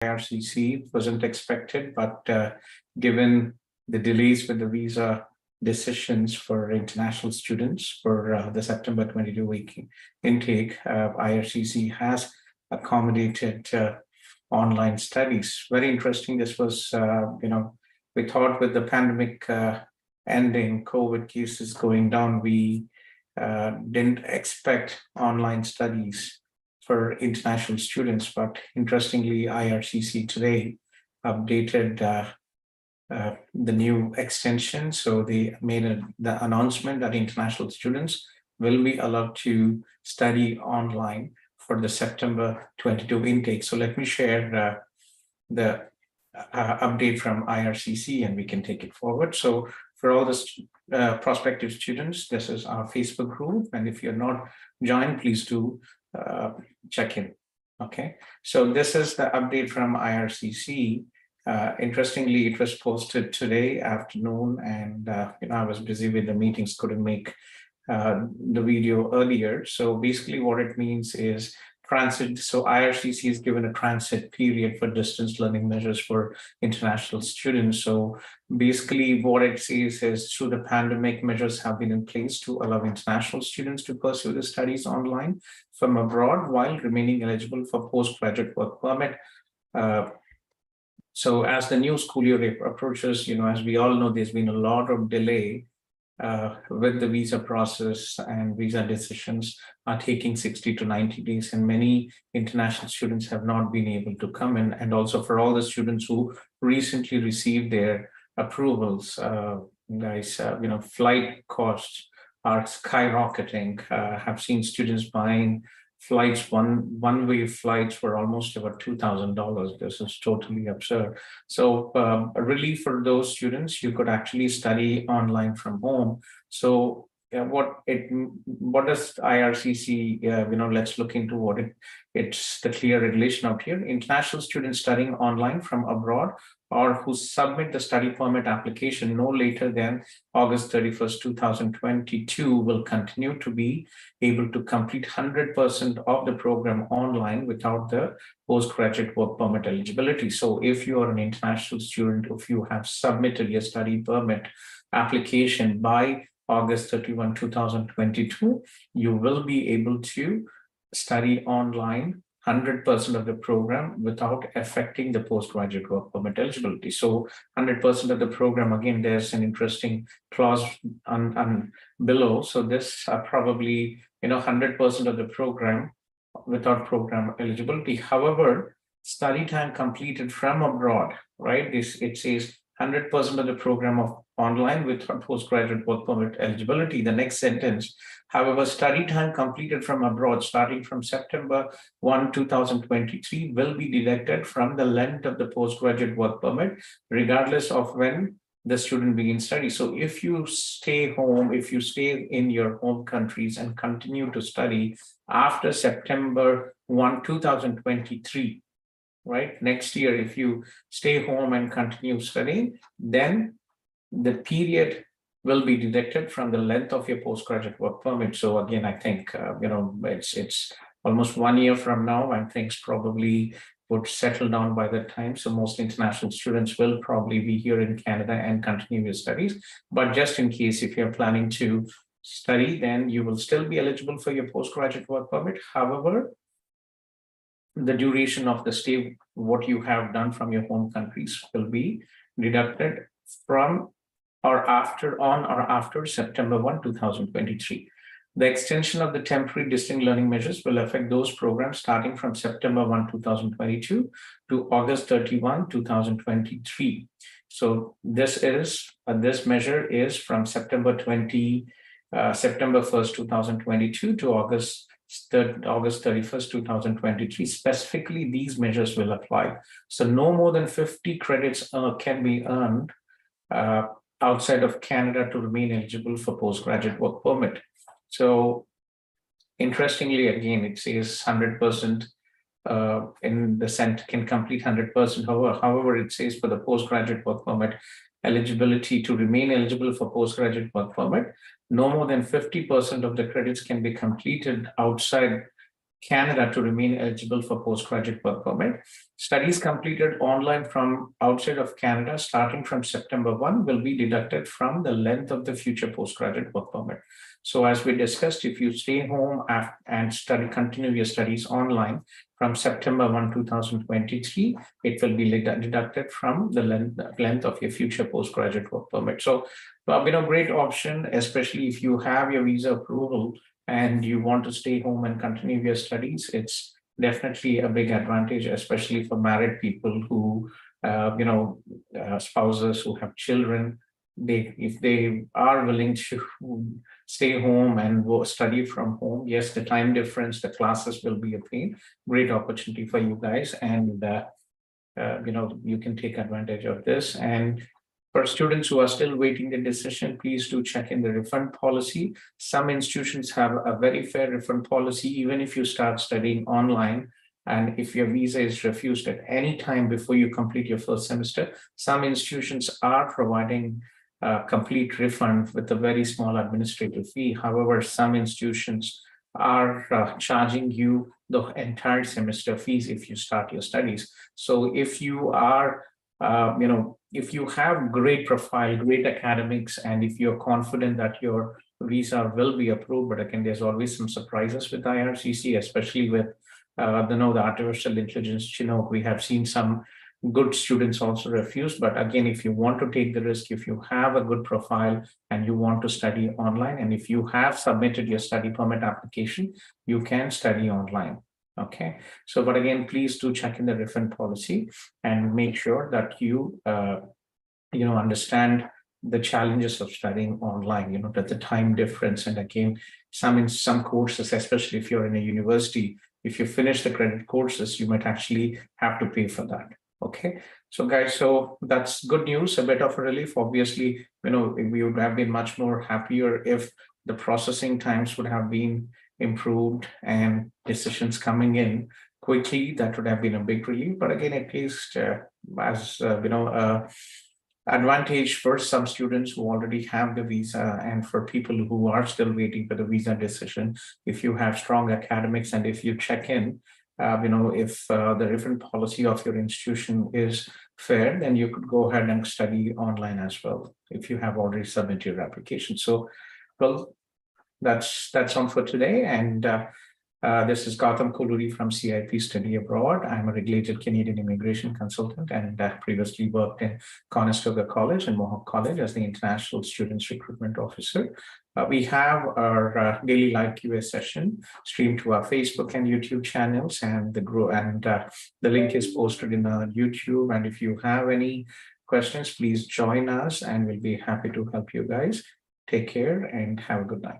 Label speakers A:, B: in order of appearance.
A: IRCC wasn't expected, but given the delays with the visa decisions for international students for the September 22 week intake, IRCC has accommodated online studies. Very interesting. This was, we thought with the pandemic ending, COVID cases going down, we didn't expect online studies for international students, but interestingly, IRCC today updated the new extension. So they made the announcement that international students will be allowed to study online for the September 22 intake. So let me share the update from IRCC and we can take it forward. So for all the prospective students, this is our Facebook group. And if you're not joined, please do check in. Okay, so this is the update from IRCC. Interestingly, it was posted today afternoon, and I was busy with the meetings, couldn't make the video earlier. So basically what it means is transit. So IRCC has given a transit period for distance learning measures for international students. So basically what it says is through the pandemic, measures have been in place to allow international students to pursue the studies online from abroad while remaining eligible for postgraduate work permit. So as the new school year approaches, as we all know, there's been a lot of delay with the visa process, and visa decisions are taking 60 to 90 days, and many international students have not been able to come in. And also for all the students who recently received their approvals, flight costs are skyrocketing. Have seen students buying flights, one-way flights for almost about $2,000. This is totally absurd. So a relief for those students, you could actually study online from home. So what does IRCC, let's look into what it's the clear regulation out here. International students studying online from abroad or who submit the study permit application no later than August 31st, 2022 will continue to be able to complete 100% of the program online without the postgraduate work permit eligibility. So if you are an international student, if you have submitted your study permit application by August 31, 2022, you will be able to study online 100% of the program without affecting the postgraduate work permit eligibility. So 100% of the program, again, there's an interesting clause on below. So this probably, 100% of the program without program eligibility. However, study time completed from abroad, right? It says 100% of the program of online with postgraduate work permit eligibility. The next sentence, however, study time completed from abroad starting from September 1, 2023 will be deducted from the length of the postgraduate work permit, regardless of when the student begins study. So if you stay home, if you stay in your home countries and continue to study after September 1, 2023, right? Next year, if you stay home and continue studying, then the period will be deducted from the length of your postgraduate work permit. So again, I think, it's almost 1 year from now, and things probably would settle down by that time. So most international students will probably be here in Canada and continue your studies. But just in case, if you're planning to study, then you will still be eligible for your postgraduate work permit. However, the duration of the stay, what you have done from your home countries, will be deducted from on or after September 1, 2023. The extension of the temporary distinct learning measures will affect those programs starting from September 1, 2022 to August 31, 2023. So this measure is from September 1st, 2022 to August 31st, 2023. Specifically, these measures will apply. So no more than 50 credits can be earned outside of Canada to remain eligible for postgraduate work permit. So interestingly, again, it says 100% in the sense can complete 100%. However, it says for the postgraduate work permit eligibility to remain eligible for postgraduate work permit, no more than 50% of the credits can be completed outside Canada to remain eligible for postgraduate work permit. Studies completed online from outside of Canada starting from September 1 will be deducted from the length of the future postgraduate work permit. So as we discussed, if you stay home and continue your studies online from September 1, 2023, it will be deducted from the length of your future postgraduate work permit. So, great option, especially if you have your visa approval and you want to stay home and continue your studies. It's definitely a big advantage, especially for married people who, spouses who have children. If they are willing to stay home and study from home, yes, the time difference, the classes will be a pain. Great opportunity for you guys, and you can take advantage of this. And for students who are still waiting the decision, please do check in the refund policy. Some institutions have a very fair refund policy, even if you start studying online. And if your visa is refused at any time before you complete your first semester, some institutions are providing a complete refund with a very small administrative fee. However, some institutions are charging you the entire semester fees if you start your studies. So if you are if you have great profile, great academics, and if you're confident that your visa will be approved, but again, there's always some surprises with IRCC, especially with the artificial intelligence. We have seen some good students also refuse. But again, if you want to take the risk, if you have a good profile and you want to study online, and if you have submitted your study permit application, you can study online. Okay, so but again, please do check in the refund policy and make sure that you understand the challenges of studying online, that the time difference. And again, some courses, especially if you're in a university, if you finish the credit courses, you might actually have to pay for that. Okay, so guys, so that's good news, a bit of a relief. Obviously, we would have been much more happier if the processing times would have been improved and decisions coming in quickly. That would have been a big relief. But again, at least as advantage for some students who already have the visa, and for people who are still waiting for the visa decision, if you have strong academics and if you check in, if the refund policy of your institution is fair, then you could go ahead and study online as well if you have already submitted your application. So, well, that's all for today. And this is Gautham Kolluri from CIP Study Abroad. I'm a regulated Canadian immigration consultant and previously worked in Conestoga College and Mohawk College as the International Students Recruitment Officer. We have our daily live QA session streamed to our Facebook and YouTube channels, and the link is posted in our YouTube. And if you have any questions, please join us and we'll be happy to help you guys. Take care and have a good night.